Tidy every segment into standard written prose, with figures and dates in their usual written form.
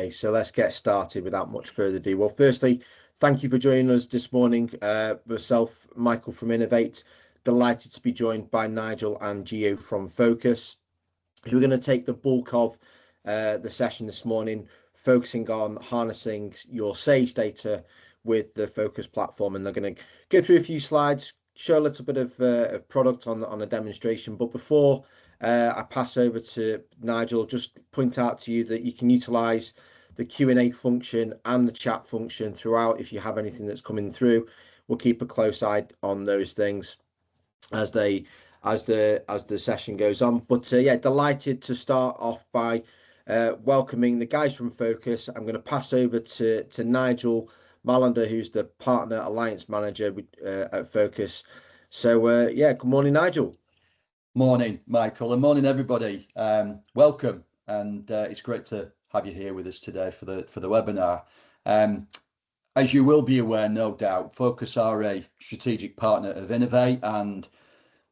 Okay, so let's get started without much further ado. Well, firstly, thank you for joining us this morning. Myself, Michael from Innov8, delighted to be joined by Nigel and Gio from Phocas, who are going to take the bulk of the session this morning, focusing on harnessing your Sage data with the Phocas platform. And they're going to go through a few slides, show a little bit of product on a demonstration. But before I pass over to Nigel, just point out to you that you can utilize the Q&A function and the chat function throughout. If you have anything that's coming through, we'll keep a close eye on those things as the session goes on. But yeah, delighted to start off by welcoming the guys from Phocas. I'm going to pass over to Nigel Malander, who's the Partner Alliance Manager at Phocas. So yeah, good morning, Nigel. Morning, Michael, and morning, everybody. Welcome, and it's great to have you here with us today for the webinar. As you will be aware, no doubt, Phocas are a strategic partner of Innov8, and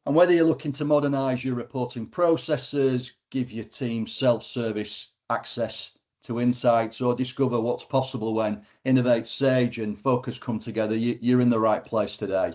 whether you're looking to modernise your reporting processes, give your team self-service access to insights, or discover what's possible when Innov8, Sage and Phocas come together, you're in the right place today.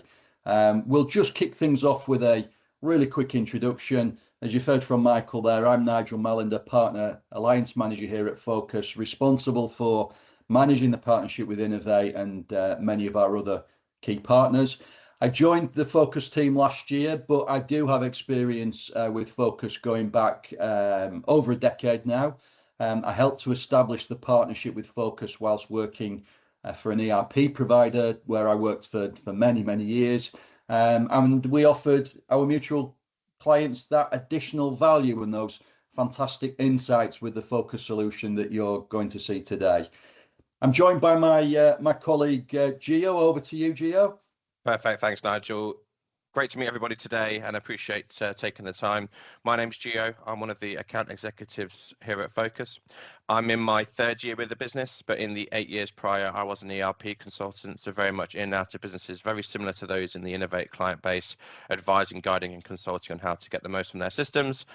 We'll just kick things off with a really quick introduction. As you've heard from Michael there, I'm Nigel Malander, Partner Alliance Manager here at Phocas, responsible for managing the partnership with Innov8 and many of our other key partners. I joined the Phocas team last year, but I do have experience with Phocas going back over a decade now. I helped to establish the partnership with Phocas whilst working for an ERP provider where I worked for many years. And we offered our mutual clients that additional value and those fantastic insights with the Phocas solution that you're going to see today. I'm joined by my colleague Gio. Over to you, Gio. Perfect. Thanks, Nigel. Great to meet everybody today and appreciate taking the time. My name's Gio. I'm one of the account executives here at Phocas. I'm in my third year with the business, but in the 8 years prior, I was an ERP consultant, so very much in and out of businesses, very similar to those in the Innov8 client base, advising, guiding and consulting on how to get the most from their systems.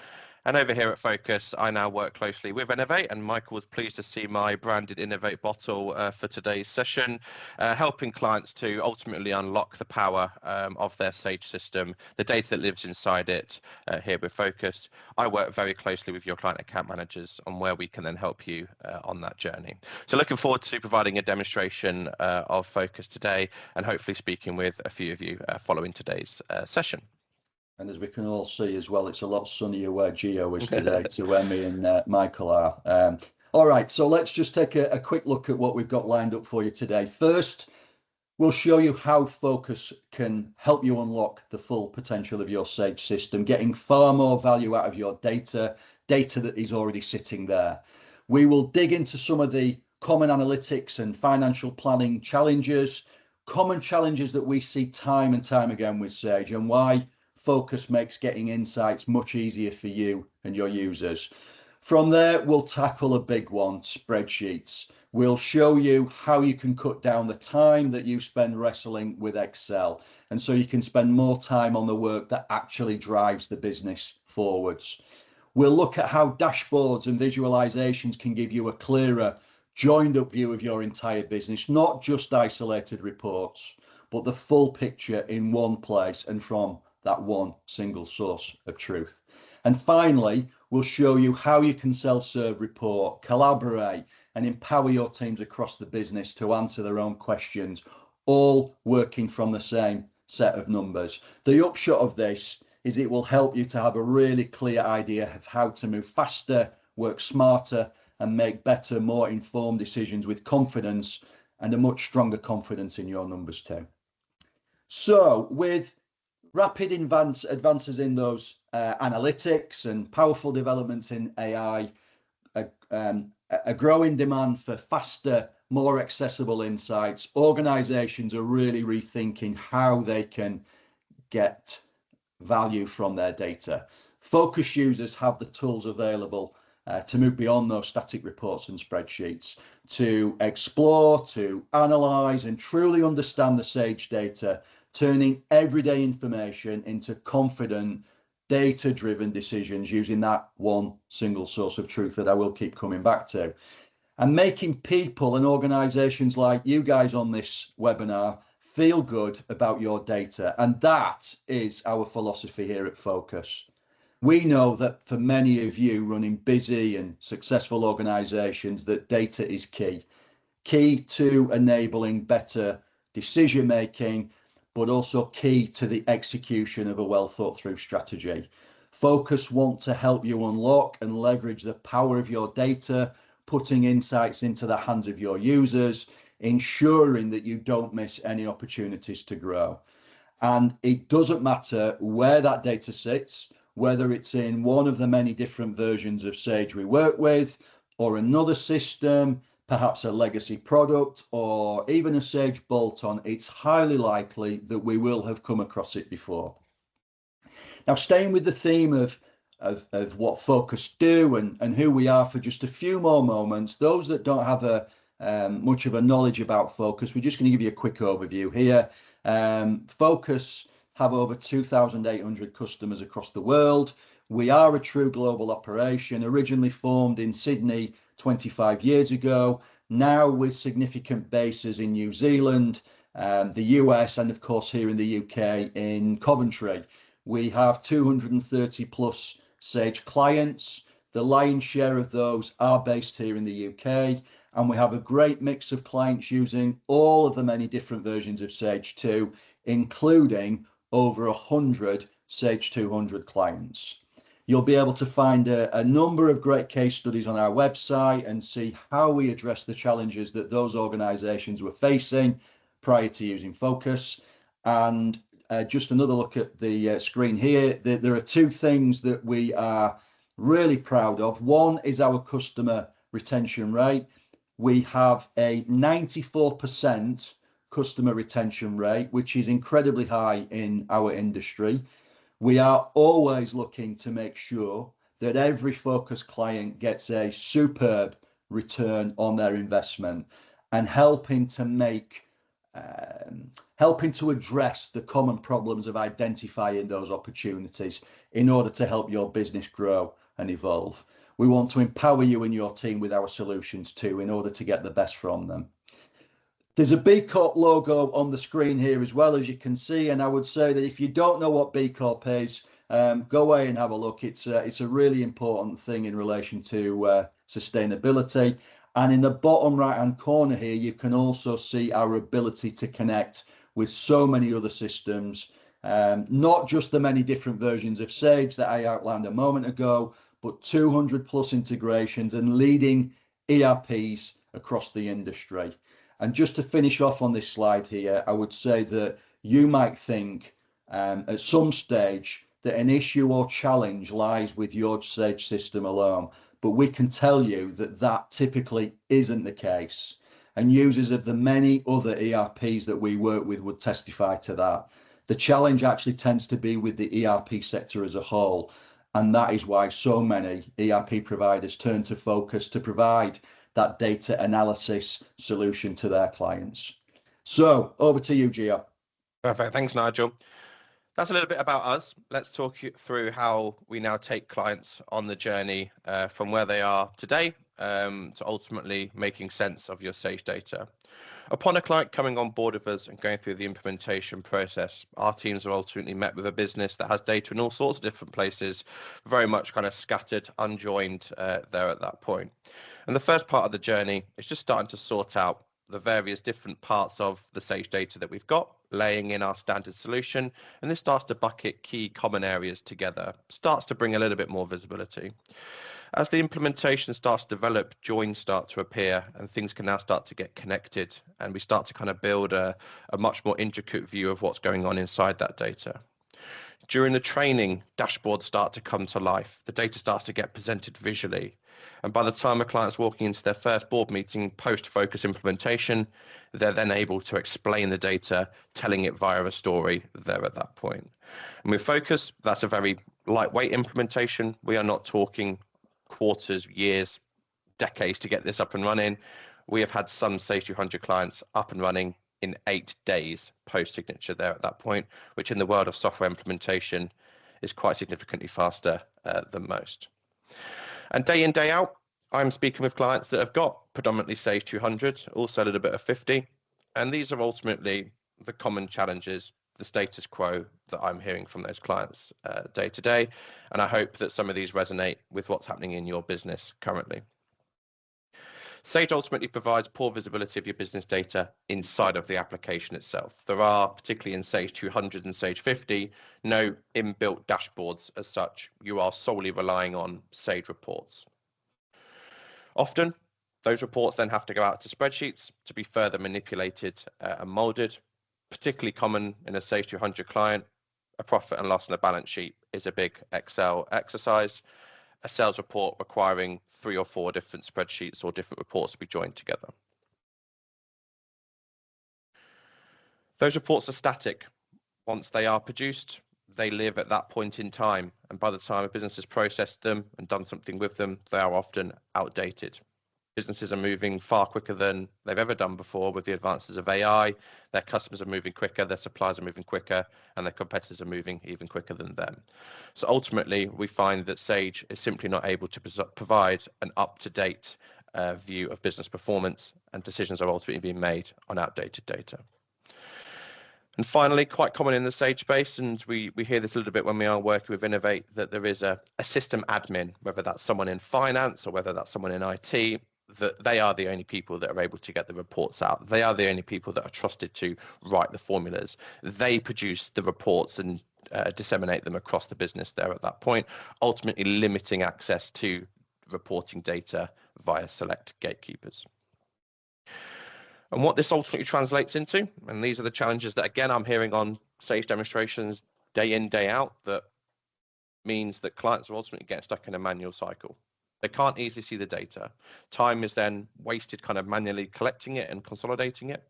And over here at Phocas, I now work closely with Innov8, and Michael was pleased to see my branded Innov8 bottle for today's session, helping clients to ultimately unlock the power of their Sage system, the data that lives inside it here with Phocas. I work very closely with your client account managers on where we can then help you on that journey. So looking forward to providing a demonstration of Phocas today and hopefully speaking with a few of you following today's session. And as we can all see as well, it's a lot sunnier where Gio is today to where me and Michael are. All right, so let's just take a quick look at what we've got lined up for you today. First, we'll show you how Phocas can help you unlock the full potential of your Sage system, getting far more value out of your data that is already sitting there. We will dig into some of the common analytics and financial planning challenges, common challenges that we see time and time again with Sage, and why Phocas makes getting insights much easier for you and your users. From there, we'll tackle a big one, spreadsheets. We'll show you how you can cut down the time that you spend wrestling with Excel, and so you can spend more time on the work that actually drives the business forwards. We'll look at how dashboards and visualizations can give you a clearer, joined up view of your entire business, not just isolated reports, but the full picture in one place and from that one single source of truth. And finally, we'll show you how you can self-serve report, collaborate and empower your teams across the business to answer their own questions, all working from the same set of numbers. The upshot of this is it will help you to have a really clear idea of how to move faster, work smarter and make better, more informed decisions with confidence and a much stronger confidence in your numbers too. So with rapid advances in those analytics and powerful developments in AI, a growing demand for faster, more accessible insights, organizations are really rethinking how they can get value from their data. Phocas users have the tools available to move beyond those static reports and spreadsheets, to explore, to analyze and truly understand the Sage data, turning everyday information into confident, data-driven decisions using that one single source of truth that I will keep coming back to. and making people and organizations like you guys on this webinar feel good about your data. And that is our philosophy here at Phocas. We know that for many of you running busy and successful organizations, that data is key to enabling better decision making, but also key to the execution of a well thought through strategy. Phocas want to help you unlock and leverage the power of your data, putting insights into the hands of your users, ensuring that you don't miss any opportunities to grow. And it doesn't matter where that data sits, whether it's in one of the many different versions of Sage we work with, or another system, perhaps a legacy product, or even a Sage bolt-on, it's highly likely that we will have come across it before. Now, staying with the theme of what Phocas do and who we are for just a few more moments, those that don't have much of a knowledge about Phocas, we're just going to give you a quick overview here. Phocas have over 2,800 customers across the world. We are a true global operation, originally formed in Sydney 25 years ago, now with significant bases in New Zealand, the US, and of course here in the UK in Coventry. We have 230 plus Sage clients. The lion's share of those are based here in the UK, and we have a great mix of clients using all of the many different versions of Sage 2, including over 100 Sage 200 clients. You'll be able to find a number of great case studies on our website and see how we address the challenges that those organizations were facing prior to using Phocas. And just another look at the screen here, there are two things that we are really proud of. One is our customer retention rate. We have a 94% customer retention rate, which is incredibly high in our industry. We are always looking to make sure that every Phocas client gets a superb return on their investment, and helping to address the common problems of identifying those opportunities in order to help your business grow and evolve. We want to empower you and your team with our solutions too, in order to get the best from them. There's a B Corp logo on the screen here as well, as you can see, and I would say that if you don't know what B Corp is, go away and have a look. It's a really important thing in relation to sustainability. And in the bottom right hand corner here, you can also see our ability to connect with so many other systems, not just the many different versions of Sage that I outlined a moment ago, but 200 plus integrations and leading ERPs across the industry. And just to finish off on this slide here, I would say that you might think at some stage that an issue or challenge lies with your Sage system alone, but we can tell you that that typically isn't the case. And users of the many other ERPs that we work with would testify to that. The challenge actually tends to be with the ERP sector as a whole. And that is why so many ERP providers turn to Phocas to provide that data analysis solution to their clients. So over to you, Gio. Perfect. Thanks, Nigel. That's a little bit about us. Let's talk you through how we now take clients on the journey from where they are today to ultimately making sense of your Sage data. Upon a client coming on board with us and going through the implementation process, our teams are ultimately met with a business that has data in all sorts of different places, very much kind of scattered, unjoined there at that point. And the first part of the journey is just starting to sort out the various different parts of the Sage data that we've got, laying in our standard solution, and this starts to bucket key common areas together, starts to bring a little bit more visibility. As the implementation starts to develop, joins start to appear, and things can now start to get connected, and we start to kind of build a much more intricate view of what's going on inside that data. During the training, dashboards start to come to life. The data starts to get presented visually. And by the time a client's walking into their first board meeting post-Phocas implementation, they're then able to explain the data, telling it via a story there at that point. And with Phocas, that's a very lightweight implementation. We are not talking quarters, years, decades to get this up and running. We have had some Sage 200 clients up and running in 8 days post-signature there at that point, which in the world of software implementation is quite significantly faster than most. And day in, day out, I'm speaking with clients that have got predominantly Sage 200, also a little bit of 50. And these are ultimately the common challenges, the status quo that I'm hearing from those clients day to day. And I hope that some of these resonate with what's happening in your business currently. Sage ultimately provides poor visibility of your business data inside of the application itself. There are, particularly in Sage 200 and Sage 50, no inbuilt dashboards as such. You are solely relying on Sage reports. Often, those reports then have to go out to spreadsheets to be further manipulated and molded. Particularly common in a Sage 200 client, a profit and loss and a balance sheet is a big Excel exercise. A sales report requiring 3 or 4 different spreadsheets or different reports to be joined together. Those reports are static. Once they are produced, they live at that point in time, and by the time a business has processed them and done something with them, they are often outdated. Businesses are moving far quicker than they've ever done before with the advances of AI. Their customers are moving quicker, their suppliers are moving quicker, and their competitors are moving even quicker than them. So ultimately, we find that Sage is simply not able to provide an up-to-date view of business performance, and decisions are ultimately being made on outdated data. And finally, quite common in the Sage space, and we hear this a little bit when we are working with Innov8, that there is a system admin, whether that's someone in finance or whether that's someone in IT, that they are the only people that are able to get the reports out. They are the only people that are trusted to write the formulas. They produce the reports and disseminate them across the business there at that point, ultimately limiting access to reporting data via select gatekeepers. And what this ultimately translates into, and these are the challenges that, again, I'm hearing on Sage demonstrations day in, day out, that means that clients are ultimately getting stuck in a manual cycle. They can't easily see the data. Time is then wasted kind of manually collecting it and consolidating it.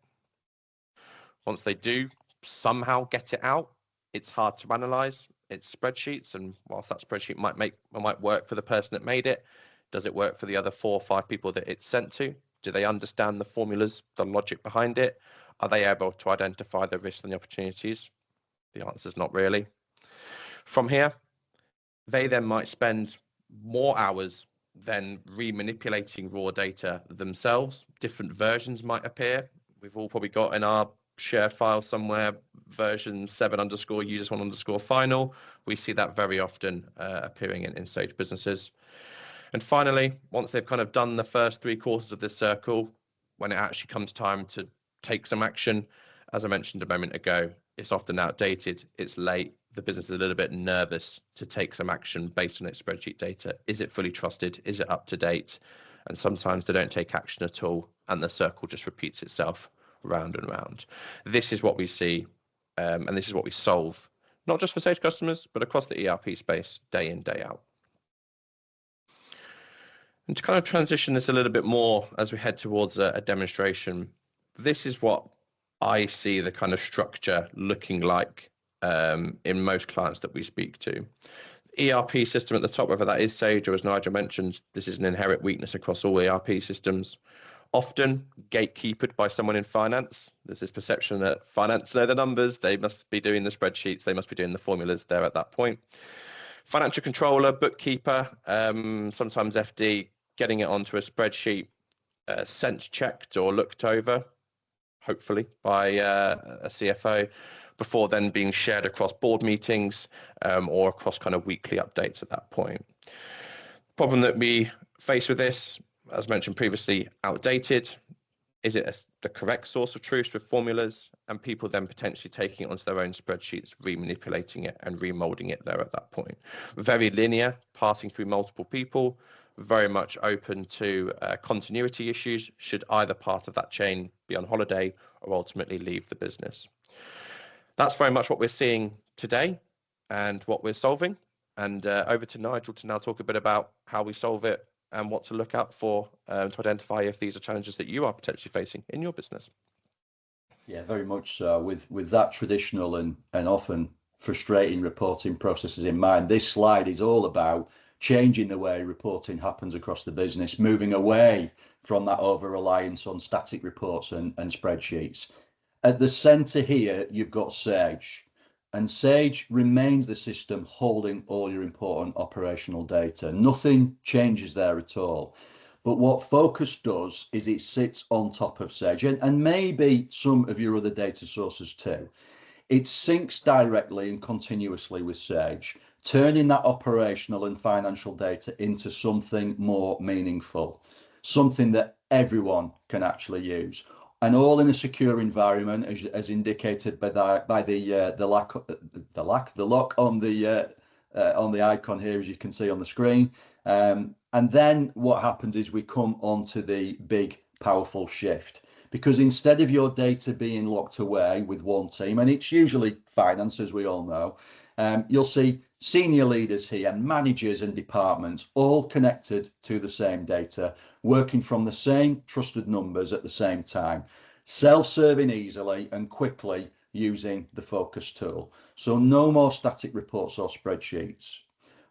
Once they do somehow get it out, it's hard to analyze. It's spreadsheets, and whilst that spreadsheet might work for the person that made it, does it work for the other 4 or 5 people that it's sent to? Do they understand the formulas, the logic behind it? Are they able to identify the risks and the opportunities? The answer is not really. From here, they then might spend more hours than remanipulating raw data themselves. Different versions might appear. We've all probably got in our shared file somewhere version 7_users1_final. We see that very often appearing in Sage businesses. And finally, once they've kind of done the first 3 quarters of this circle, when it actually comes time to take some action, as I mentioned a moment ago, it's often outdated, it's late, the business is a little bit nervous to take some action based on its spreadsheet data. Is it fully trusted? Is it up to date? And sometimes they don't take action at all, and the circle just repeats itself round and round. This is what we see, and this is what we solve, not just for Sage customers, but across the ERP space, day in, day out. And to kind of transition this a little bit more as we head towards a demonstration, this is what I see the kind of structure looking like in most clients that we speak to. ERP system at the top, whether that is Sage or, as Nigel mentioned, this is an inherent weakness across all ERP systems. Often gatekeepered by someone in finance. There's this perception that finance know the numbers, they must be doing the spreadsheets, they must be doing the formulas there at that point. Financial controller, bookkeeper, sometimes FD, getting it onto a spreadsheet, sense checked or looked over, hopefully by a CFO, before then being shared across board meetings or across kind of weekly updates at that point. Problem that we face with this, as mentioned previously, outdated. Is it the correct source of truth with formulas, and people then potentially taking it onto their own spreadsheets, remanipulating it and remolding it there at that point? Very linear, passing through multiple people, very much open to continuity issues should either part of that chain be on holiday or ultimately leave the business. That's very much what we're seeing today and what we're solving. And over to Nigel to now talk a bit about how we solve it and what to look out for to identify if these are challenges that you are potentially facing in your business. Yeah, very much so. With that traditional and often frustrating reporting processes in mind, this slide is all about changing the way reporting happens across the business, moving away from that over-reliance on static reports and spreadsheets. At the centre here, you've got Sage, and Sage remains the system holding all your important operational data. Nothing changes there at all. But what Phocas does is it sits on top of Sage, and maybe some of your other data sources too. It syncs directly and continuously with Sage, turning that operational and financial data into something more meaningful, something that everyone can actually use, and all in a secure environment, as indicated by the lock on the icon here, as you can see on the screen. And then what happens is we come on to the big, powerful shift. Because instead of your data being locked away with one team, and it's usually finance, as we all know, you'll see senior leaders here, managers and departments, all connected to the same data, working from the same trusted numbers at the same time, self-serving easily and quickly using the Phocas tool. So no more static reports or spreadsheets.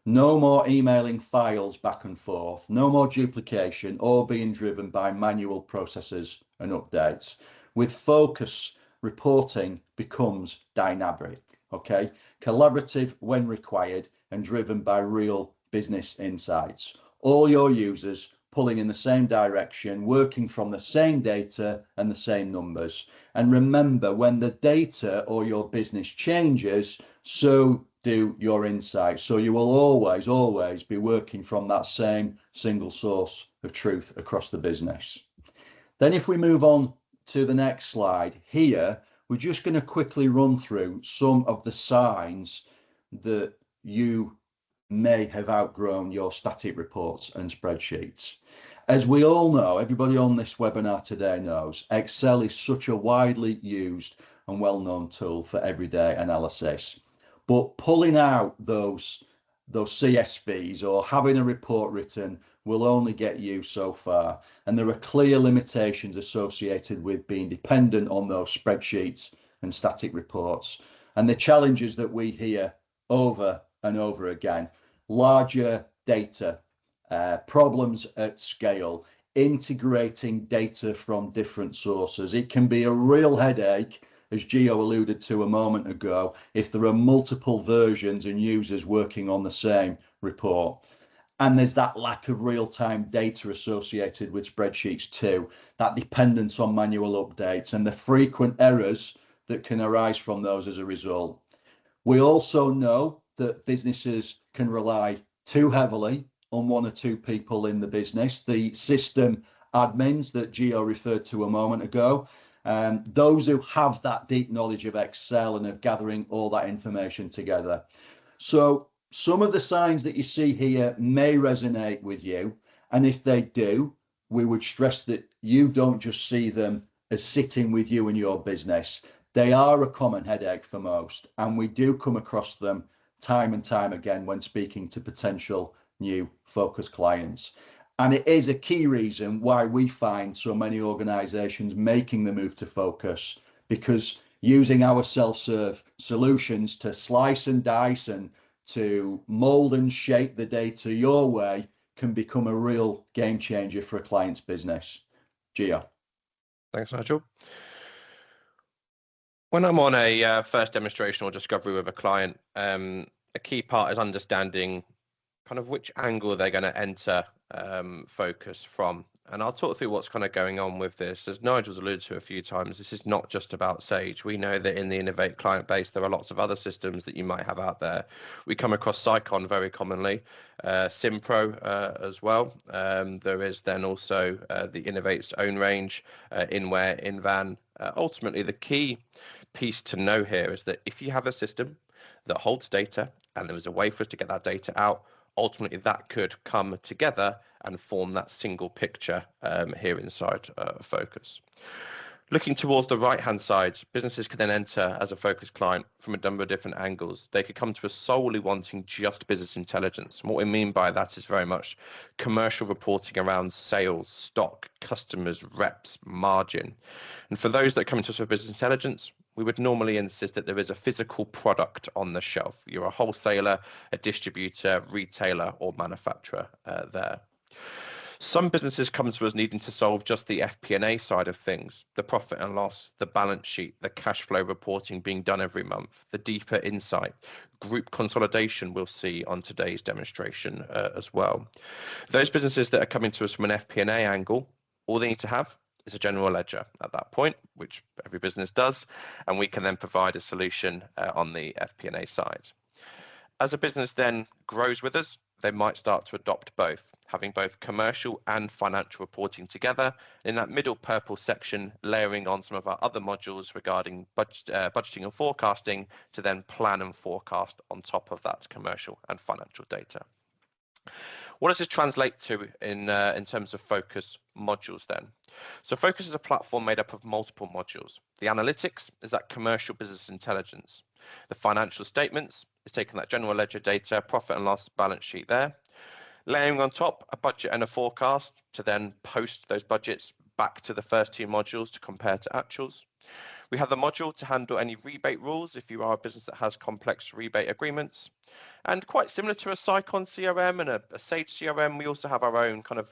No more emailing files back and forth, no more duplication or being driven by manual processes and updates. With Phocas, reporting becomes dynamic, okay? Collaborative when required and driven by real business insights. All your users pulling in the same direction, working from the same data and the same numbers. And remember, when the data or your business changes, so do your insights. So you will always be working from that same single source of truth across the business. Then if we move on to the next slide here, we're just going to quickly run through some of the signs that you may have outgrown your static reports and spreadsheets. As we all know, everybody on this webinar today knows, Excel is such a widely used and well-known tool for everyday analysis. But pulling out those CSVs or having a report written will only get you so far. And there are clear limitations associated with being dependent on those spreadsheets and static reports. And the challenges that we hear over and over again: larger data, problems at scale, integrating data from different sources. It can be a real headache, as Gio alluded to a moment ago, if there are multiple versions and users working on the same report. And there's that lack of real-time data associated with spreadsheets too, that dependence on manual updates and the frequent errors that can arise from those as a result. We also know that businesses can rely too heavily on one or two people in the business, the system admins that Gio referred to a moment ago, those who have that deep knowledge of Excel and of gathering all that information together. So some of the signs that you see here may resonate with you, and if they do, we would stress that you don't just see them as sitting with you in your business. They are a common headache for most, and we do come across them time and time again when speaking to potential new Phocas clients. And it is a key reason why we find so many organizations making the move to Phocas, because using our self-serve solutions to slice and dice and to mold and shape the data your way can become a real game changer for a client's business. Gio. Thanks, Nigel. When I'm on a first demonstration or discovery with a client, a key part is understanding kind of which angle they're going to enter Phocas from. And I'll talk through what's kind of going on with this. As Nigel's alluded to a few times, this is not just about Sage. We know that in the Innov8 client base, there are lots of other systems that you might have out there. We come across Cycon very commonly, Simpro as well. There is then also the Innov8's own range, Inware, Invan. Ultimately, the key piece to know here is that if you have a system that holds data and there is a way for us to get that data out, ultimately that could come together and form that single picture here inside Phocas. Looking towards the right-hand side, businesses can then enter as a Phocas client from a number of different angles. They could come to us solely wanting just business intelligence. And what we mean by that is very much commercial reporting around sales, stock, customers, reps, margin. And for those that come to us for business intelligence, we would normally insist that there is a physical product on the shelf. You're a wholesaler, a distributor, retailer, or manufacturer there. Some businesses come to us needing to solve just the FP&A side of things, the profit and loss, the balance sheet, the cash flow reporting being done every month, the deeper insight, group consolidation we'll see on today's demonstration as well. Those businesses that are coming to us from an FP&A angle, all they need to have is a general ledger at that point, which every business does, and we can then provide a solution on the FP&A side. As a business then grows with us, they might start to adopt both, having both commercial and financial reporting together. In that middle purple section, layering on some of our other modules regarding budgeting and forecasting to then plan and forecast on top of that commercial and financial data. What does this translate to in terms of Phocas modules then? So Phocas is a platform made up of multiple modules. The analytics is that commercial business intelligence. The financial statements is taking that general ledger data, profit and loss, balance sheet there. Layering on top a budget and a forecast to then post those budgets back to the first two modules to compare to actuals. We have the module to handle any rebate rules if you are a business that has complex rebate agreements. And quite similar to a Sicon CRM and a Sage CRM, we also have our own kind of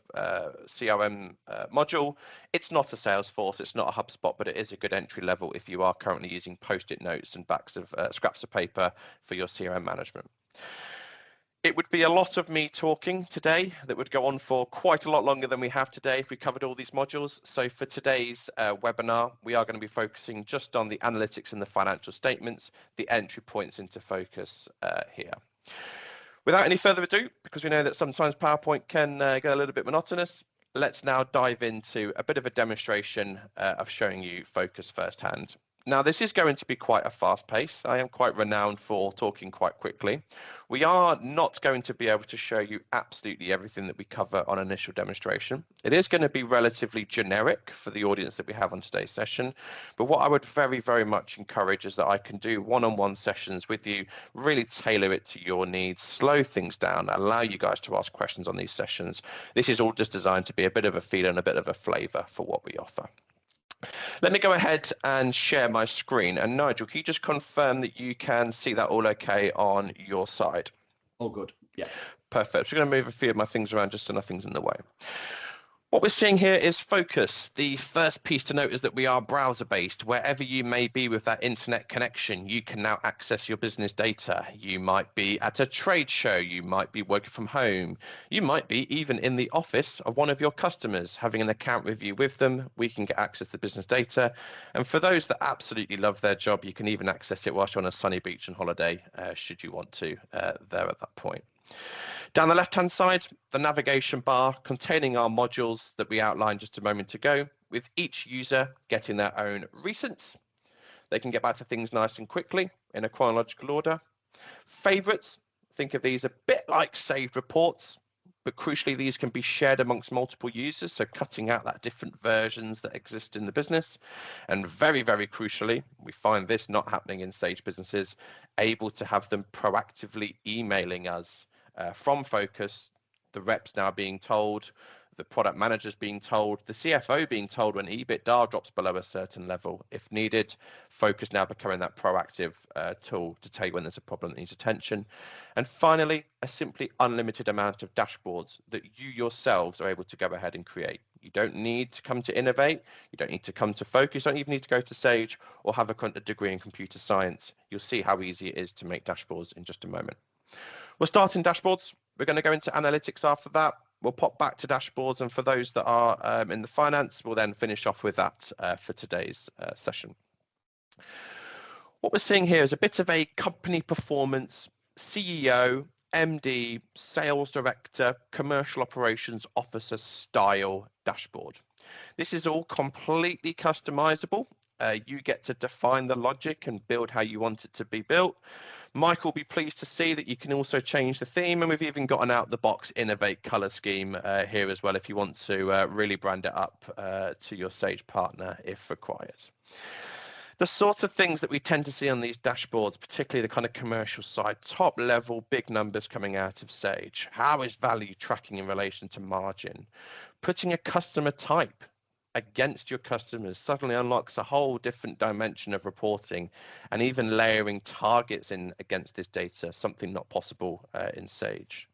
CRM module. It's not a Salesforce, it's not a HubSpot, but it is a good entry level if you are currently using post-it notes and backs of scraps of paper for your CRM management. It would be a lot of me talking today that would go on for quite a lot longer than we have today if we covered all these modules. So for today's webinar, we are going to be focusing just on the analytics and the financial statements, the entry points into Phocas here. Without any further ado, because we know that sometimes PowerPoint can get a little bit monotonous, let's now dive into a bit of a demonstration of showing you Phocas firsthand. Now, this is going to be quite a fast pace. I am quite renowned for talking quite quickly. We are not going to be able to show you absolutely everything that we cover on initial demonstration. It is going to be relatively generic for the audience that we have on today's session. But what I would very, very much encourage is that I can do one-on-one sessions with you, really tailor it to your needs, slow things down, allow you guys to ask questions on these sessions. This is all just designed to be a bit of a feel and a bit of a flavor for what we offer. Let me go ahead and share my screen. And Nigel, can you just confirm that you can see that all okay on your side? All good. Yeah. Perfect. So I'm going to move a few of my things around just so nothing's in the way. What we're seeing here is Phocas. The first piece to note is that we are browser-based. Wherever you may be with that internet connection, you can now access your business data. You might be at a trade show. You might be working from home. You might be even in the office of one of your customers, having an account review with them. We can get access to the business data. And for those that absolutely love their job, you can even access it whilst you're on a sunny beach on holiday, should you want to, there at that point. Down the left-hand side, the navigation bar containing our modules that we outlined just a moment ago, with each user getting their own recents. They can get back to things nice and quickly in a chronological order. Favorites, think of these a bit like saved reports, but crucially, these can be shared amongst multiple users, so cutting out that different versions that exist in the business. And very, very crucially, we find this not happening in Sage businesses, able to have them proactively emailing us from Phocas, the reps now being told, the product managers being told, the CFO being told when EBITDA drops below a certain level if needed. Phocas now becoming that proactive tool to tell you when there's a problem that needs attention. And finally, a simply unlimited amount of dashboards that you yourselves are able to go ahead and create. You don't need to come to Innov8, you don't need to come to Phocas, you don't even need to go to Sage or have a degree in computer science. You'll see how easy it is to make dashboards in just a moment. We'll start in dashboards. We're going to go into analytics after that. We'll pop back to dashboards. And for those that are in the finance, we'll then finish off with that for today's session. What we're seeing here is a bit of a company performance, CEO, MD, sales director, commercial operations officer style dashboard. This is all completely customizable. You get to define the logic and build how you want it to be built. Mike will be pleased to see that you can also change the theme, and we've even got an out-the-box Innov8 color scheme here as well if you want to really brand it up to your Sage partner if required. The sorts of things that we tend to see on these dashboards, particularly the kind of commercial side, top level, big numbers coming out of Sage. How is value tracking in relation to margin? Putting a customer type against your customers suddenly unlocks a whole different dimension of reporting, and even layering targets in against this data, something not possible in Sage.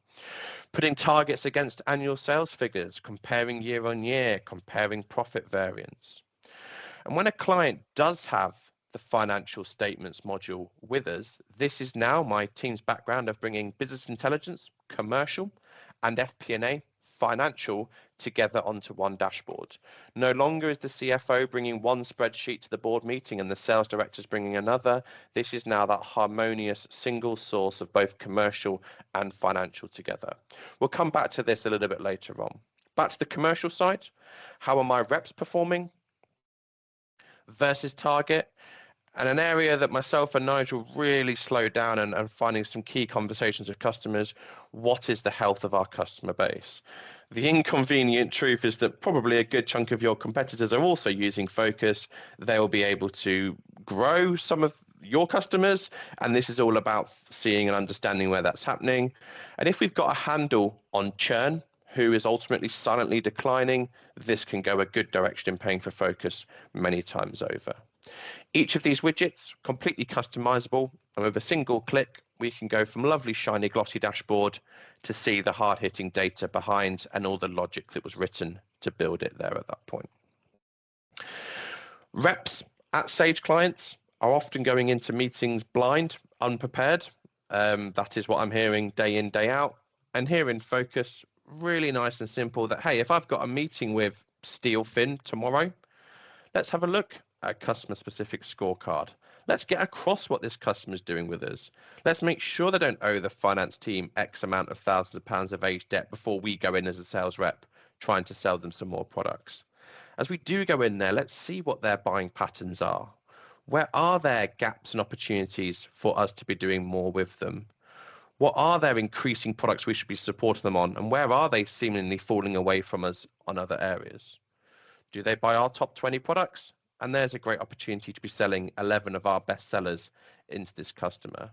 Putting targets against annual sales figures, comparing year on year, comparing profit variance. And when a client does have the financial statements module with us, this is now my team's background of bringing business intelligence, commercial, and FP&A financial together onto one dashboard. No longer is the CFO bringing one spreadsheet to the board meeting and the sales directors bringing another. This is now that harmonious single source of both commercial and financial together. We'll come back to this a little bit later on. Back to the commercial side, how are my reps performing versus target? And an area that myself and Nigel really slowed down and finding some key conversations with customers, what is the health of our customer base? The inconvenient truth is that probably a good chunk of your competitors are also using Phocas. They will be able to grow some of your customers, and this is all about seeing and understanding where that's happening. And if we've got a handle on churn, who is ultimately silently declining, this can go a good direction in paying for Phocas many times over. Each of these widgets completely customizable, and with a single click we can go from lovely shiny glossy dashboard to see the hard-hitting data behind and all the logic that was written to build it there at that point. Reps at Sage clients are often going into meetings blind, unprepared. That is what I'm hearing day in, day out. And here in Phocas, really nice and simple that, hey, if I've got a meeting with Steelfin tomorrow, let's have a look at a customer specific scorecard. Let's get across what this customer is doing with us. Let's make sure they don't owe the finance team X amount of thousands of pounds of age debt before we go in as a sales rep trying to sell them some more products. As we do go in there, let's see what their buying patterns are. Where are there gaps and opportunities for us to be doing more with them? What are their increasing products we should be supporting them on? And where are they seemingly falling away from us on other areas? Do they buy our top 20 products? And there's a great opportunity to be selling 11 of our best sellers into this customer.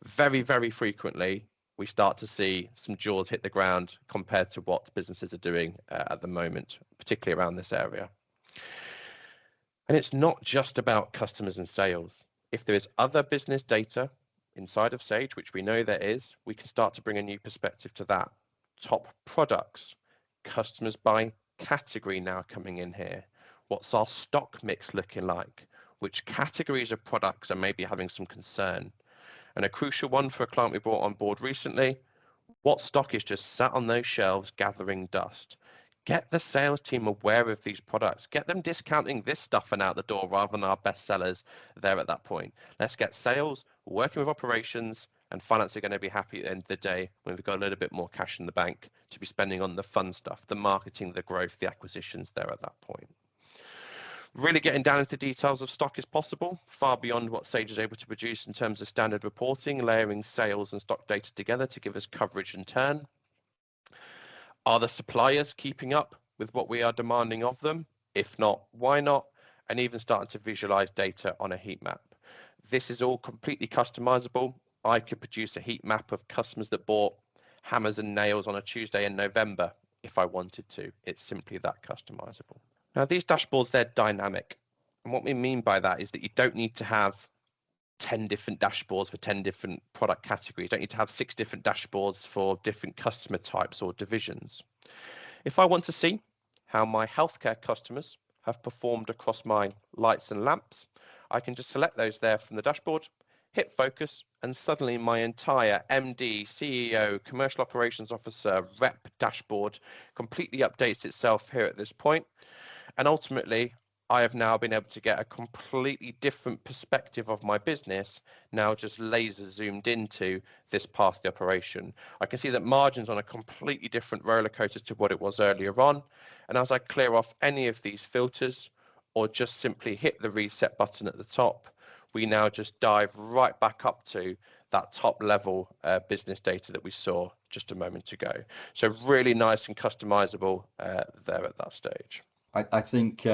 Very, very frequently, we start to see some jaws hit the ground compared to what businesses are doing at the moment, particularly around this area. And it's not just about customers and sales. If there is other business data inside of Sage, which we know there is, we can start to bring a new perspective to that. Top products, customers by category now coming in here. What's our stock mix looking like? Which categories of products are maybe having some concern? And a crucial one for a client we brought on board recently, what stock is just sat on those shelves gathering dust? Get the sales team aware of these products. Get them discounting this stuff and out the door rather than our best sellers there at that point. Let's get sales working with operations, and finance are going to be happy at the end of the day when we've got a little bit more cash in the bank to be spending on the fun stuff, the marketing, the growth, the acquisitions there at that point. Really getting down into details of stock is possible, far beyond what Sage is able to produce in terms of standard reporting, layering sales and stock data together to give us coverage and turn. Are the suppliers keeping up with what we are demanding of them? If not, why not? And even starting to visualize data on a heat map. This is all completely customizable. I could produce a heat map of customers that bought hammers and nails on a Tuesday in November if I wanted to. It's simply that customizable. Now, these dashboards, they're dynamic. And what we mean by that is that you don't need to have 10 different dashboards for 10 different product categories. You don't need to have 6 different dashboards for different customer types or divisions. If I want to see how my healthcare customers have performed across my lights and lamps, I can just select those there from the dashboard, hit focus, and suddenly my entire MD, CEO, commercial operations officer, rep dashboard completely updates itself here at this point. And ultimately, I have now been able to get a completely different perspective of my business, now just laser zoomed into this part of the operation. I can see that margins on a completely different roller coaster to what it was earlier on. And as I clear off any of these filters or just simply hit the reset button at the top, we now just dive right back up to that top level business data that we saw just a moment ago. So really nice and customizable there at that stage. I think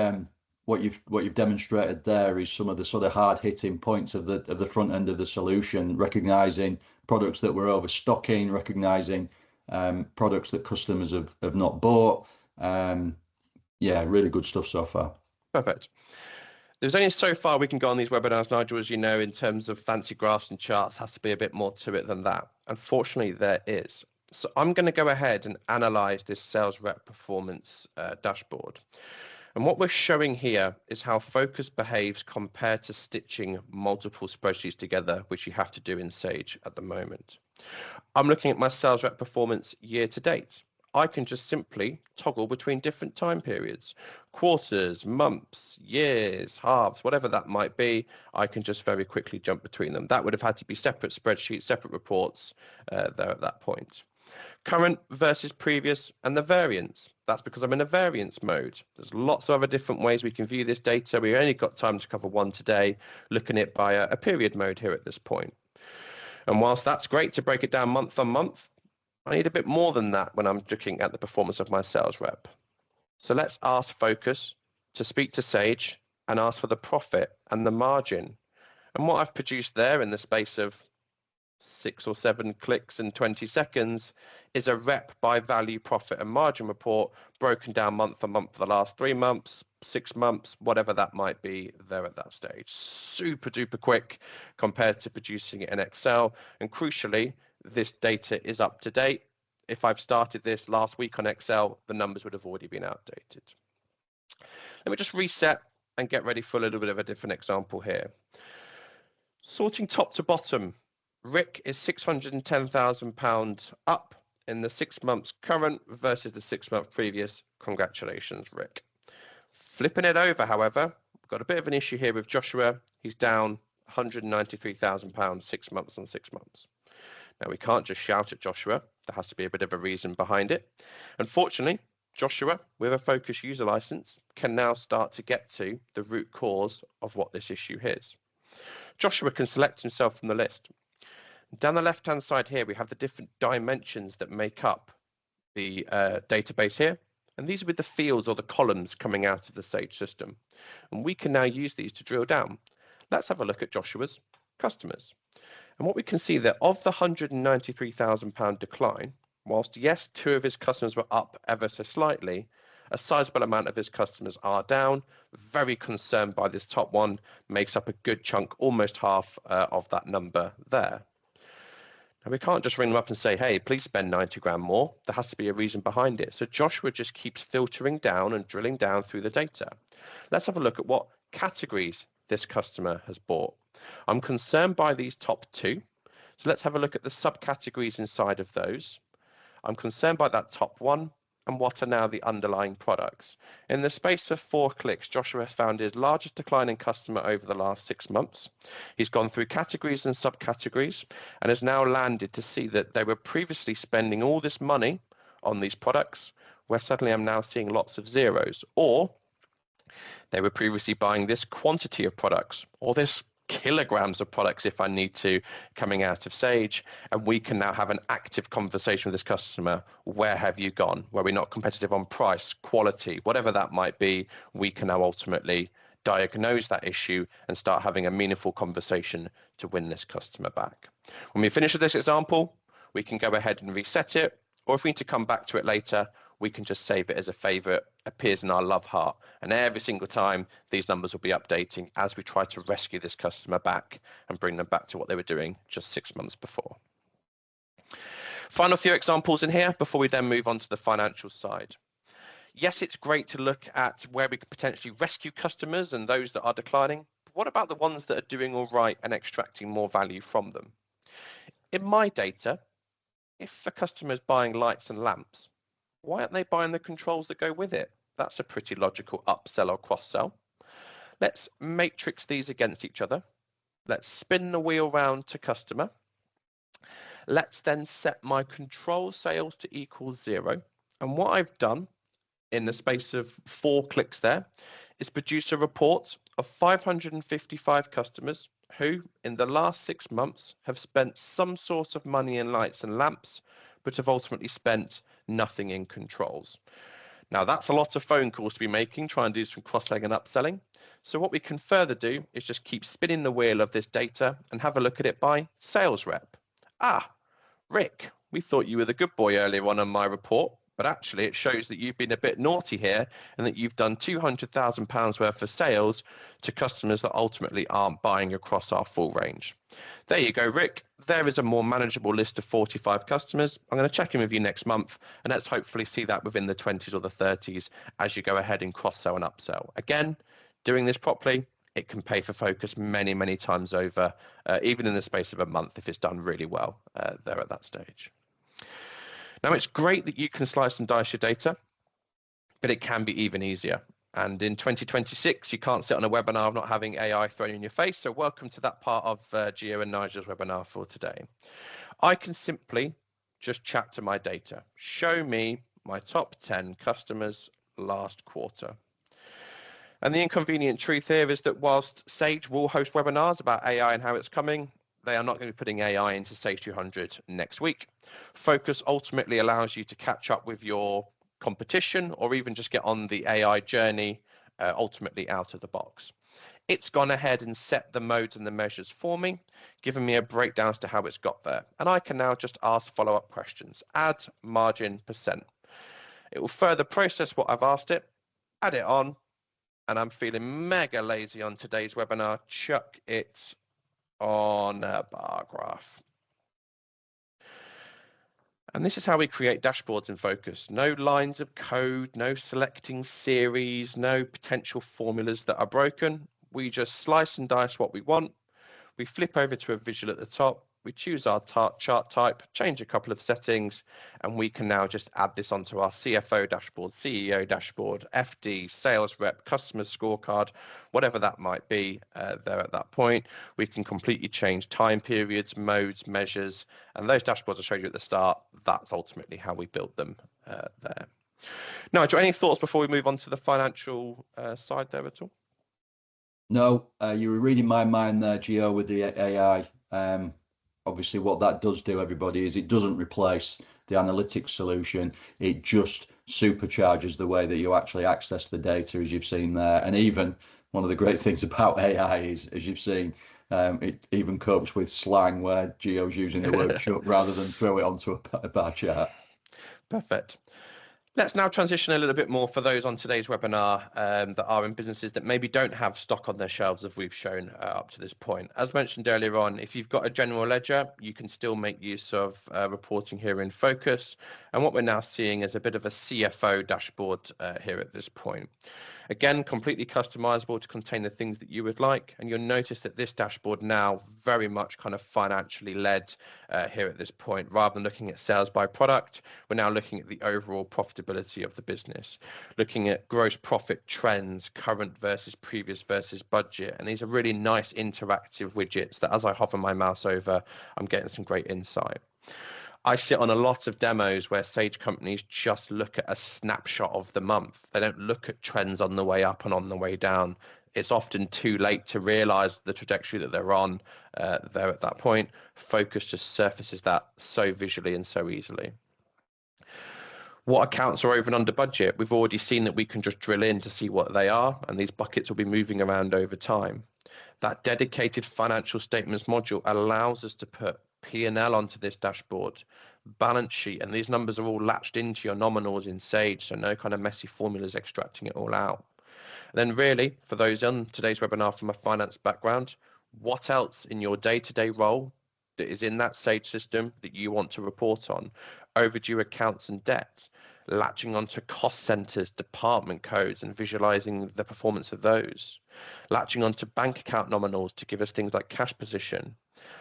what you've demonstrated there is some of the sort of hard hitting points of the front end of the solution, recognizing products that we're overstocking, recognizing products that customers have not bought. Yeah, really good stuff so far. Perfect. There's only so far we can go on these webinars, Nigel, as you know, in terms of fancy graphs and charts. Has to be a bit more to it than that. Unfortunately, there is. So I'm going to go ahead and analyze this sales rep performance dashboard. And what we're showing here is how Phocas behaves compared to stitching multiple spreadsheets together, which you have to do in Sage at the moment. I'm looking at my sales rep performance year to date. I can just simply toggle between different time periods, quarters, months, years, halves, whatever that might be. I can just very quickly jump between them. That would have had to be separate spreadsheets, separate reports there at that point. Current versus previous and the variance. That's because I'm in a variance mode. There's lots of other different ways we can view this data. We only got time to cover one today, looking at it by a period mode here at this point. And whilst that's great to break it down month on month, I need a bit more than that when I'm looking at the performance of my sales rep. So let's ask Phocas to speak to Sage and ask for the profit and the margin. And what I've produced there in the space of 6 or 7 clicks and 20 seconds is a rep by value, profit and margin report broken down month on month for the last 3 months, 6 months, whatever that might be there at that stage. Super duper quick compared to producing it in Excel. And crucially, this data is up to date. If I've started this last week on Excel, the numbers would have already been outdated. Let me just reset and get ready for a little bit of a different example here. Sorting top to bottom, Rick is £610,000 up in the 6 months current versus the 6 month previous. Congratulations, Rick. Flipping it over, however, we've got a bit of an issue here with Joshua. He's down £193,000 6 months on 6 months. Now, we can't just shout at Joshua. There has to be a bit of a reason behind it. Unfortunately, Joshua, with a Phocas user license, can now start to get to the root cause of what this issue is. Joshua can select himself from the list. Down the left-hand side here, we have the different dimensions that make up the database here. And these are with the fields or the columns coming out of the Sage system. And we can now use these to drill down. Let's have a look at Joshua's customers. And what we can see that of the £193,000 decline, whilst yes, 2 of his customers were up ever so slightly, a sizable amount of his customers are down. Very concerned by this top one, makes up a good chunk, almost half of that number there. Now, we can't just ring them up and say, hey, please spend 90 grand more. There has to be a reason behind it. So Joshua just keeps filtering down and drilling down through the data. Let's have a look at what categories this customer has bought. I'm concerned by these top 2. So let's have a look at the subcategories inside of those. I'm concerned by that top 1 and what are now the underlying products. In the space of 4 clicks, Joshua has found his largest decline in customer over the last 6 months. He's gone through categories and subcategories and has now landed to see that they were previously spending all this money on these products, where suddenly I'm now seeing lots of zeros, or they were previously buying this quantity of products or this kilograms of products if I need to coming out of Sage, and we can now have an active conversation with this customer. Where have you gone? Where we're not competitive on price, quality, whatever that might be, we can now ultimately diagnose that issue and start having a meaningful conversation to win this customer back. When we finish with this example, we can go ahead and reset it, or if we need to come back to it later, we can just save it as a favorite, appears in our love heart. And every single time, these numbers will be updating as we try to rescue this customer back and bring them back to what they were doing just 6 months before. Final few examples in here before we then move on to the financial side. Yes, it's great to look at where we could potentially rescue customers and those that are declining. But what about the ones that are doing all right and extracting more value from them? In my data, if a customer is buying lights and lamps, why aren't they buying the controls that go with it? That's a pretty logical upsell or cross-sell. Let's matrix these against each other. Let's spin the wheel round to customer. Let's then set my control sales to equal 0. And what I've done in the space of 4 clicks there is produce a report of 555 customers who in the last 6 months have spent some sort of money in lights and lamps, but have ultimately spent nothing in controls. Now, that's a lot of phone calls to be making, try and do some cross-selling and upselling. So what we can further do is just keep spinning the wheel of this data and have a look at it by sales rep. Ah, Rick, we thought you were the good boy earlier on in my report. but actually it shows that you've been a bit naughty here and that you've done £200,000 worth of sales to customers that ultimately aren't buying across our full range. There you go, Rick. There is a more manageable list of 45 customers. I'm going to check in with you next month, and let's hopefully see that within the 20s or the 30s as you go ahead and cross-sell and upsell. Again, doing this properly, it can pay for Phocas many, many times over, even in the space of a month if it's done really well there at that stage. Now, it's great that you can slice and dice your data, but it can be even easier. And in 2026, you can't sit on a webinar of not having AI thrown in your face. So welcome to that part of Gio and Nigel's webinar for today. I can simply just chat to my data. Show me my top 10 customers last quarter. And the inconvenient truth here is that whilst Sage will host webinars about AI and how it's coming, they are not going to be putting AI into Sage 200 next week. Phocas ultimately allows you to catch up with your competition or even just get on the AI journey ultimately out of the box. It's gone ahead and set the modes and the measures for me, giving me a breakdown as to how it's got there. And I can now just ask follow-up questions. Add margin %. It will further process what I've asked it, add it on, and I'm feeling mega lazy on today's webinar. Chuck it on a bar graph. And this is how we create dashboards in Phocas. No lines of code, no selecting series, no potential formulas that are broken. We just slice and dice what we want. We flip over to a visual at the top. We choose our chart type, change a couple of settings, and we can now just add this onto our CFO dashboard, CEO dashboard, FD, sales rep, customer scorecard, whatever that might be there at that point. We can completely change time periods, modes, measures, and those dashboards I showed you at the start, that's ultimately how we built them there. Now, Joe, any thoughts before we move on to the financial side there at all? No, you were reading my mind there, Gio, with the AI. Obviously, what that does do, everybody, is it doesn't replace the analytics solution. It just supercharges the way that you actually access the data, as you've seen there. And even one of the great things about AI is, as you've seen, it even copes with slang where Gio's using the word chuck rather than throw it onto a bar chart. Perfect. Let's now transition a little bit more for those on today's webinar that are in businesses that maybe don't have stock on their shelves as we've shown up to this point. As mentioned earlier on, if you've got a general ledger, you can still make use of reporting here in Phocas. And what we're now seeing is a bit of a CFO dashboard here at this point. Again, completely customizable to contain the things that you would like. And you'll notice that this dashboard now very much kind of financially led here at this point. Rather than looking at sales by product, we're now looking at the overall profitability of the business, looking at gross profit trends, current versus previous versus budget. And these are really nice interactive widgets that as I hover my mouse over, I'm getting some great insight. I sit on a lot of demos where Sage companies just look at a snapshot of the month. They don't look at trends on the way up and on the way down. It's often too late to realize the trajectory that they're on there at that point. Phocas just surfaces that so visually and so easily. What accounts are over and under budget? We've already seen that we can just drill in to see what they are, and these buckets will be moving around over time. That dedicated financial statements module allows us to put P&L onto this dashboard, balance sheet, and these numbers are all latched into your nominals in Sage, so no kind of messy formulas extracting it all out. And then really, for those on today's webinar from a finance background, what else in your day-to-day role that is in that Sage system that you want to report on? Overdue accounts and debt, latching onto cost centers, department codes, and visualizing the performance of those, latching onto bank account nominals to give us things like cash position,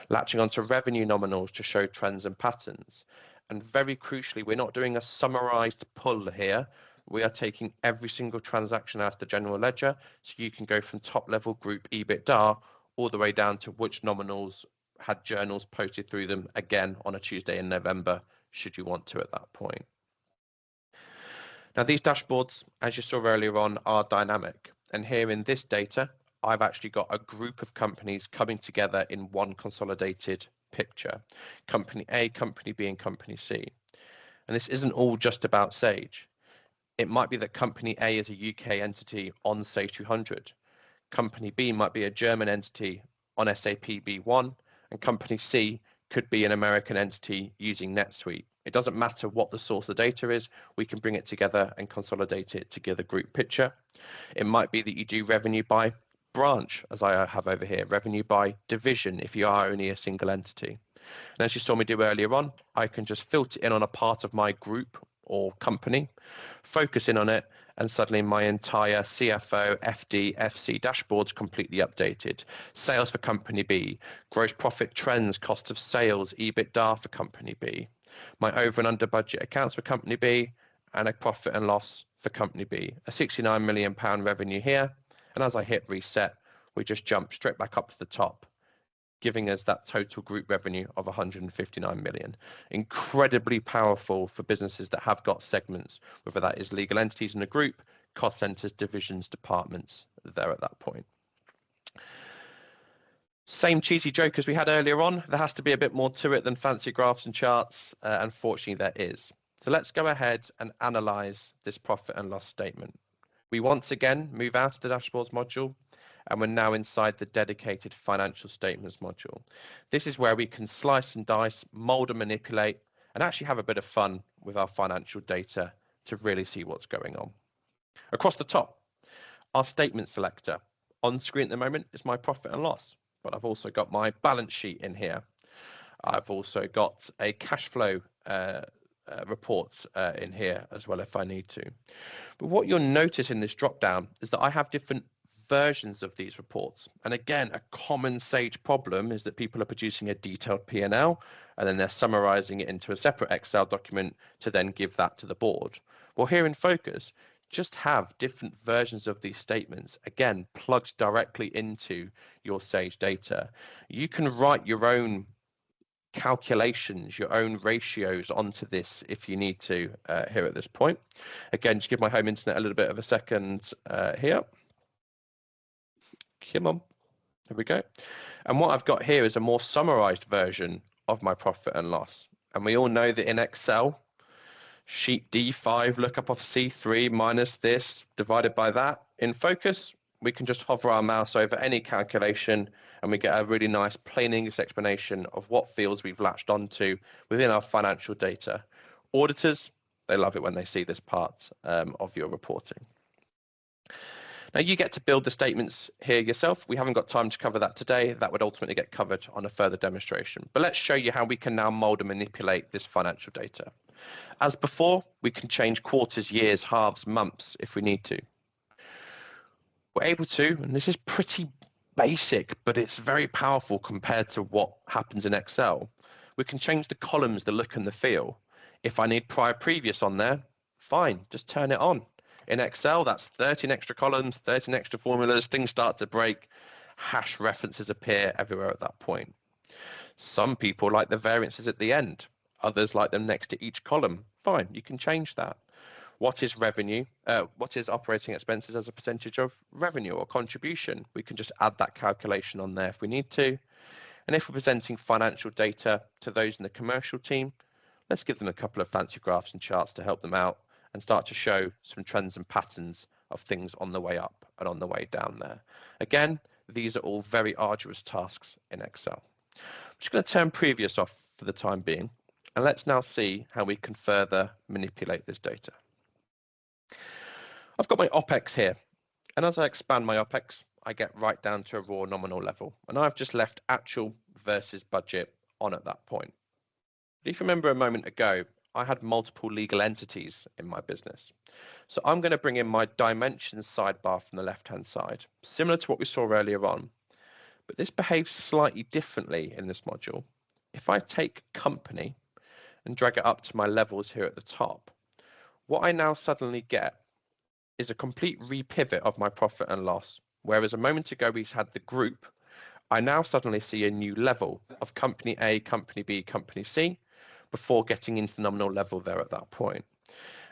latching onto revenue nominals to show trends and patterns. And very crucially, we're not doing a summarized pull here. We are taking every single transaction out of the general ledger, so you can go from top level group EBITDA all the way down to which nominals had journals posted through them again on a Tuesday in November, should you want to at that point. Now, these dashboards, as you saw earlier on, are dynamic. And here in this data, I've actually got a group of companies coming together in one consolidated picture. Company A, Company B, and Company C. And this isn't all just about Sage. It might be that Company A is a UK entity on Sage 200. Company B might be a German entity on SAP B1, and Company C could be an American entity using NetSuite. It doesn't matter what the source of the data is, we can bring it together and consolidate it to give a group picture. It might be that you do revenue by branch, as I have over here, revenue by division if you are only a single entity. And as you saw me do earlier on, I can just filter in on a part of my group or company, focus in on it, and suddenly my entire CFO, FD, FC dashboard's completely updated. Sales for company B, gross profit trends, cost of sales, EBITDA for company B, my over and under budget accounts for company B, and a profit and loss for company B. A £69 million revenue here, and as I hit reset, we just jump straight back up to the top, giving us that total group revenue of 159 million. Incredibly powerful for businesses that have got segments, whether that is legal entities in a group, cost centers, divisions, departments there at that point. Same cheesy joke as we had earlier on. There has to be a bit more to it than fancy graphs and charts. Unfortunately, there is. So let's go ahead and analyze this profit and loss statement. We once again move out of the dashboards module, and we're now inside the dedicated financial statements module. This is where we can slice and dice, mold and manipulate, and actually have a bit of fun with our financial data to really see what's going on. Across the top, our statement selector. On screen at the moment is my profit and loss, but I've also got my balance sheet in here. I've also got a cash flow report in here as well if I need to. But what you'll notice in this drop down is that I have different versions of these reports. And again, a common Sage problem is that people are producing a detailed P&L and then they're summarizing it into a separate Excel document to then give that to the board. Well, here in Phocas, just have different versions of these statements, again, plugged directly into your Sage data. You can write your own calculations, your own ratios onto this if you need to here at this point. Again, just give my home internet a little bit of a second here. Come on, there we go. And what I've got here is a more summarized version of my profit and loss. And we all know that in Excel, sheet D5 lookup of C3 minus this divided by that. In Phocas, we can just hover our mouse over any calculation and we get a really nice plain English explanation of what fields we've latched onto within our financial data. Auditors, they love it when they see this part of your reporting. Now you get to build the statements here yourself. We haven't got time to cover that today. That would ultimately get covered on a further demonstration. But let's show you how we can now mold and manipulate this financial data. As before, we can change quarters, years, halves, months if we need to. We're able to, and this is pretty basic, but it's very powerful compared to what happens in Excel. We can change the columns, the look and the feel. If I need prior previous on there, fine, just turn it on. In Excel, that's 13 extra columns, 13 extra formulas, things start to break, hash references appear everywhere at that point. Some people like the variances at the end, others like them next to each column. Fine, you can change that. What is revenue? What is operating expenses as a percentage of revenue or contribution? We can just add that calculation on there if we need to. And if we're presenting financial data to those in the commercial team, let's give them a couple of fancy graphs and charts to help them out and start to show some trends and patterns of things on the way up and on the way down there. Again, these are all very arduous tasks in Excel. I'm just going to turn previous off for the time being, and let's now see how we can further manipulate this data. I've got my OPEX here, and as I expand my OPEX, I get right down to a raw nominal level, and I've just left actual versus budget on at that point. If you remember a moment ago, I had multiple legal entities in my business. So I'm going to bring in my dimensions sidebar from the left-hand side, similar to what we saw earlier on, but this behaves slightly differently in this module. If I take company and drag it up to my levels here at the top, what I now suddenly get is a complete repivot of my profit and loss. Whereas a moment ago we had the group, I now suddenly see a new level of company A, company B, company C, before getting into the nominal level there at that point.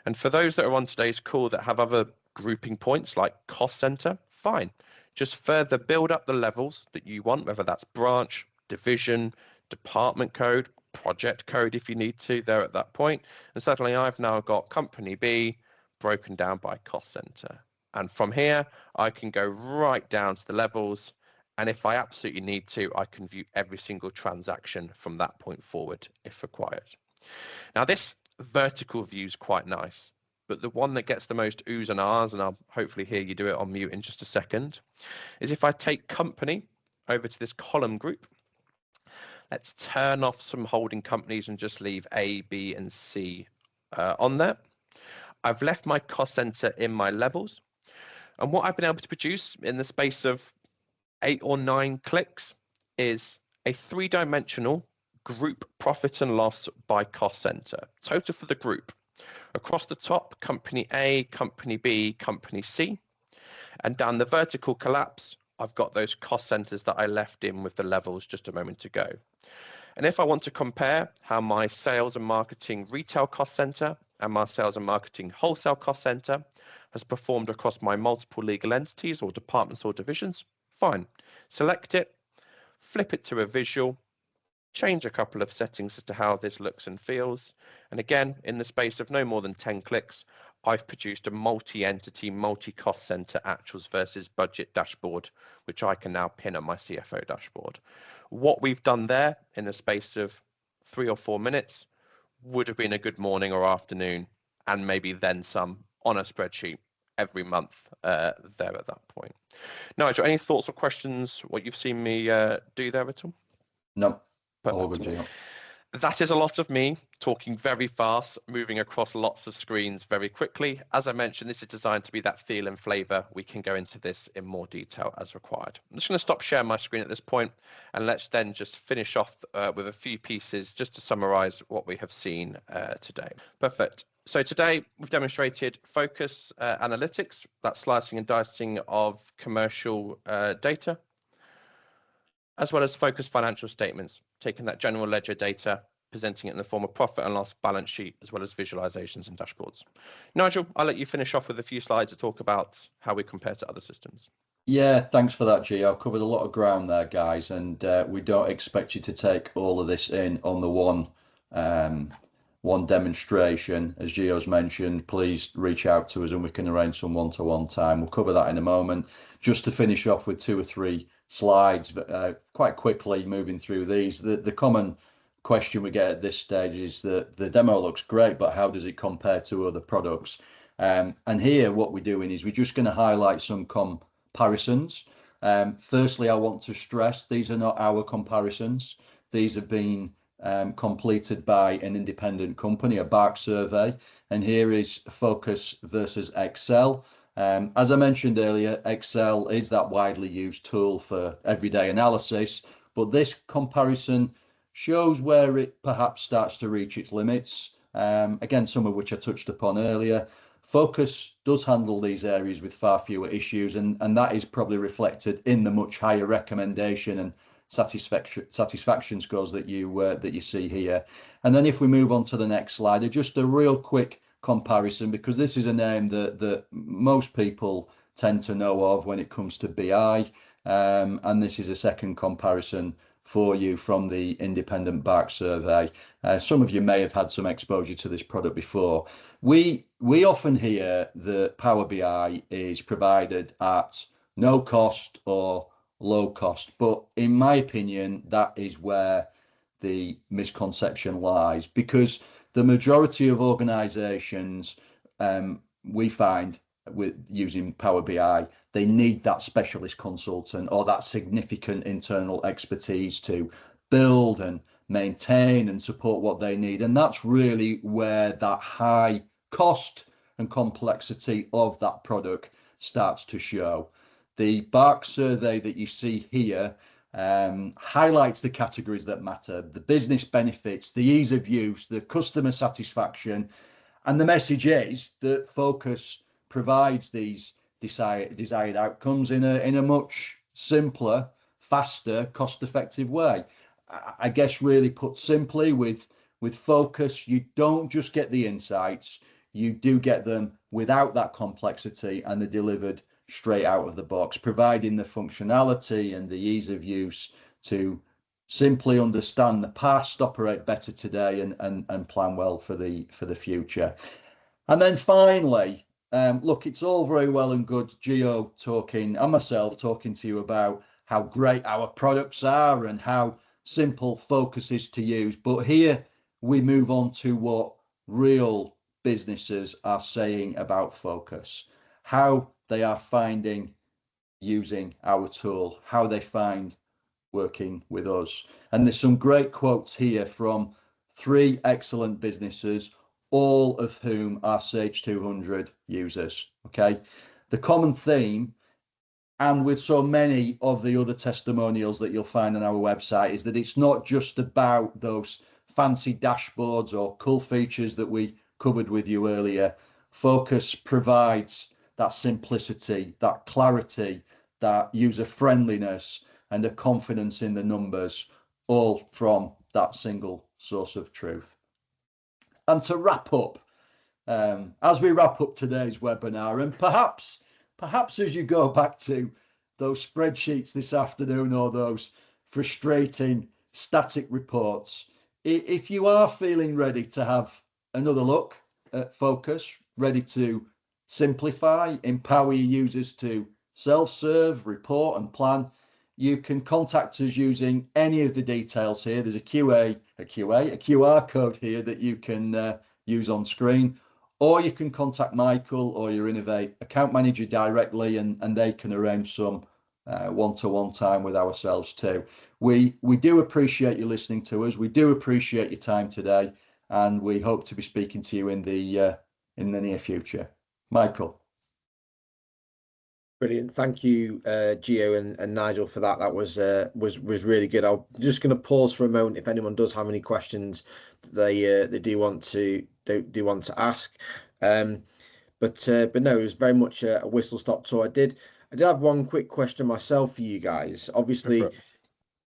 And for those that are on today's call that have other grouping points like cost center, fine. Just further build up the levels that you want, whether that's branch, division, department code, project code if you need to there at that point. And suddenly I've now got company B broken down by cost center. And from here, I can go right down to the levels And if I absolutely need to, I can view every single transaction from that point forward if required. Now, this vertical view is quite nice, but the one that gets the most oohs and ahs, and I'll hopefully hear you do it on mute in just a second, is if I take company over to this column group. Let's turn off some holding companies and just leave A, B, and C on there. I've left my cost center in my levels. And what I've been able to produce in the space of 8 or 9 clicks is a 3-dimensional group profit and loss by cost center, total for the group. Across the top, company A, company B, company C. And down the vertical collapse, I've got those cost centers that I left in with the levels just a moment ago. And if I want to compare how my sales and marketing retail cost center and my sales and marketing wholesale cost center has performed across my multiple legal entities or departments or divisions, fine. Select it, flip it to a visual, change a couple of settings as to how this looks and feels. And again, in the space of no more than 10 clicks, I've produced a multi-entity, multi-cost center actuals versus budget dashboard, which I can now pin on my CFO dashboard. What we've done there in the space of 3 or 4 minutes would have been a good morning or afternoon, and maybe then some on a spreadsheet every month there at that point. Nigel, any thoughts or questions, what you've seen me do there at all? No, Perfect. all good, Gio. That is a lot of me talking very fast, moving across lots of screens very quickly. As I mentioned, this is designed to be that feel and flavor. We can go into this in more detail as required. I'm just going to stop sharing my screen at this point, and let's then just finish off with a few pieces just to summarize what we have seen today. Perfect. So today we've demonstrated Phocas Analytics, that slicing and dicing of commercial data, as well as Phocas financial statements, taking that general ledger data, presenting it in the form of profit and loss balance sheet, as well as visualizations and dashboards. Nigel, I'll let you finish off with a few slides to talk about how we compare to other systems. Yeah, thanks for that, Gio. I've covered a lot of ground there, guys, and we don't expect you to take all of this in on the one demonstration. As Gio's mentioned, please reach out to us and we can arrange some one-to-one time. We'll cover that in a moment. Just to finish off with 2 or 3 slides, but quite quickly moving through these. The common question we get at this stage is that the demo looks great, but how does it compare to other products? And here what we're doing is we're just going to highlight some comparisons. Firstly, I want to stress these are not our comparisons. These have been completed by an independent company, a BARC survey, and here is Phocas versus Excel. As I mentioned earlier, Excel is that widely used tool for everyday analysis, but this comparison shows where it perhaps starts to reach its limits. Again, some of which I touched upon earlier. Phocas does handle these areas with far fewer issues, and that is probably reflected in the much higher recommendation and satisfaction scores that you see here. And then if we move on to the next slide, just a real quick comparison, because this is a name that most people tend to know of when it comes to BI, and this is a second comparison for you from the independent BARC survey. Some of you may have had some exposure to this product before. We often hear that Power BI is provided at no cost or low cost, but in my opinion that is where the misconception lies, because the majority of organizations we find with using Power BI, they need that specialist consultant or that significant internal expertise to build and maintain and support what they need, and that's really where that high cost and complexity of that product starts to show. The BARC survey that you see here highlights the categories that matter: the business benefits, the ease of use, the customer satisfaction, and the message is that Phocas provides these desired outcomes in a much simpler, faster, cost-effective way. I guess really put simply, with Phocas, you don't just get the insights, you do get them without that complexity, and they're delivered straight out of the box, providing the functionality and the ease of use to simply understand the past, operate better today, and plan well for the future. And then finally, look, it's all very well and good Gio talking and myself talking to you about how great our products are and how simple Phocas is to use. But here we move on to what real businesses are saying about Phocas, how they are finding using our tool, how they find working with us. And there's some great quotes here from 3 excellent businesses, all of whom are Sage 200 users. Okay, the common theme, and with so many of the other testimonials that you'll find on our website, is that it's not just about those fancy dashboards or cool features that we covered with you earlier. Phocas provides that simplicity, that clarity, that user friendliness, and a confidence in the numbers, all from that single source of truth. And to wrap up, as we wrap up today's webinar, and perhaps as you go back to those spreadsheets this afternoon or those frustrating static reports, if you are feeling ready to have another look at Phocas, ready to simplify, empower your users to self-serve, report and plan, you can contact us using any of the details here. There's a QR code here that you can use on screen, or you can contact Michael or your Innov8 account manager directly, and they can arrange some one-to-one time with ourselves too. We do appreciate you listening to us. We do appreciate your time today, and we hope to be speaking to you in the near future. Michael. Brilliant. Thank you, Gio and Nigel, for that. That was really good. I'm just going to pause for a moment if anyone does have any questions that they do want to ask. But no, it was very much a whistle stop tour. I did have one quick question myself for you guys. Obviously,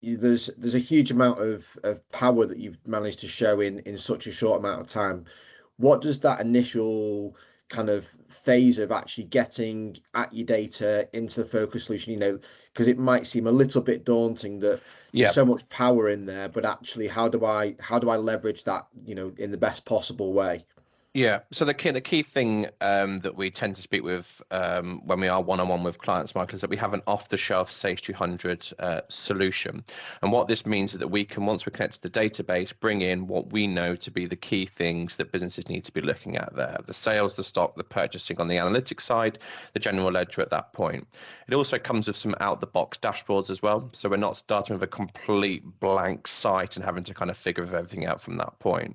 there's a huge amount of power that you've managed to show in such a short amount of time. What does that initial kind of phase of actually getting at your data into the Phocas solution, because it might seem a little bit daunting that there's so much power in there, but actually how do I leverage that, in the best possible way? Yeah, so the key thing that we tend to speak with when we are one-on-one with clients, Michael, is that we have an off-the-shelf Sage 200 solution. And what this means is that we can, once we connect to the database, bring in what we know to be the key things that businesses need to be looking at there: the sales, the stock, the purchasing on the analytics side, the general ledger at that point. It also comes with some out-the-box dashboards as well. So we're not starting with a complete blank site and having to kind of figure everything out from that point.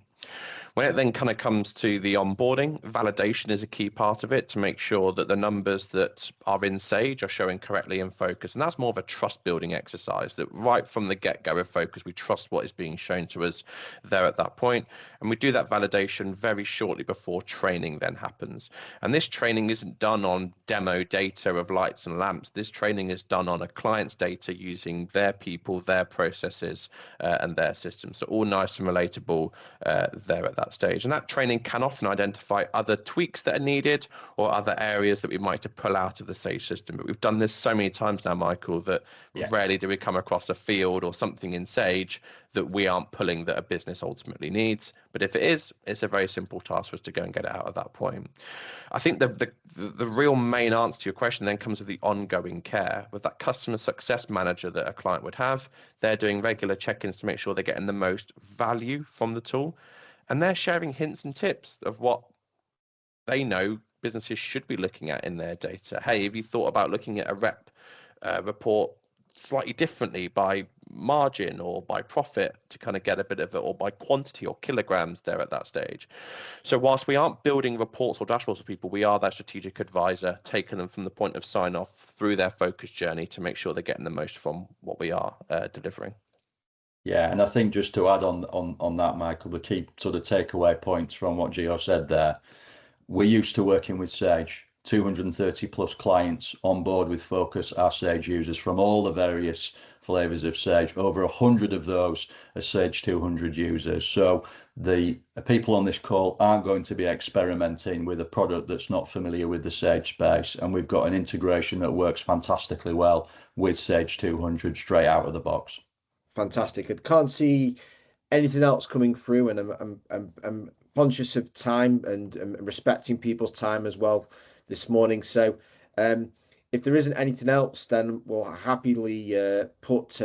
When it then kind of comes to the onboarding, validation is a key part of it to make sure that the numbers that are in Sage are showing correctly in Phocas. And that's more of a trust building exercise, that right from the get-go of Phocas, we trust what is being shown to us there at that point. And we do that validation very shortly before training then happens. And this training isn't done on demo data of lights and lamps. This training is done on a client's data using their people, their processes, and their systems. So all nice and relatable there at that stage. And that training can often identify other tweaks that are needed or other areas that we might have to pull out of the Sage system. But we've done this so many times now, Michael, that rarely do we come across a field or something in Sage that we aren't pulling that a business ultimately needs. But if it is, it's a very simple task for us to go and get it out at that point. I think the real main answer to your question then comes with the ongoing care. With that customer success manager that a client would have, they're doing regular check-ins to make sure they're getting the most value from the tool. And they're sharing hints and tips of what they know businesses should be looking at in their data. Hey, have you thought about looking at a rep report slightly differently by margin or by profit to kind of get a bit of it, or by quantity or kilograms there at that stage? So whilst we aren't building reports or dashboards for people, we are that strategic advisor, taking them from the point of sign off through their Phocas journey to make sure they're getting the most from what we are delivering. Yeah, and I think just to add on that, Michael, the key sort of takeaway points from what Gio said there, we're used to working with Sage. 230 plus clients on board with Phocas are Sage users from all the various flavors of Sage. Over 100 of those are Sage 200 users. So the people on this call aren't going to be experimenting with a product that's not familiar with the Sage space. And we've got an integration that works fantastically well with Sage 200 straight out of the box. Fantastic. I can't see anything else coming through, and I'm conscious of time and respecting people's time as well this morning. So if there isn't anything else, then we'll happily put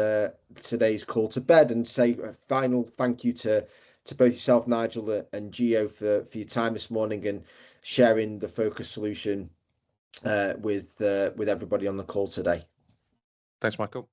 today's call to bed and say a final thank you to both yourself, Nigel, and Gio for your time this morning and sharing the Phocas solution with everybody on the call today. Thanks, Michael.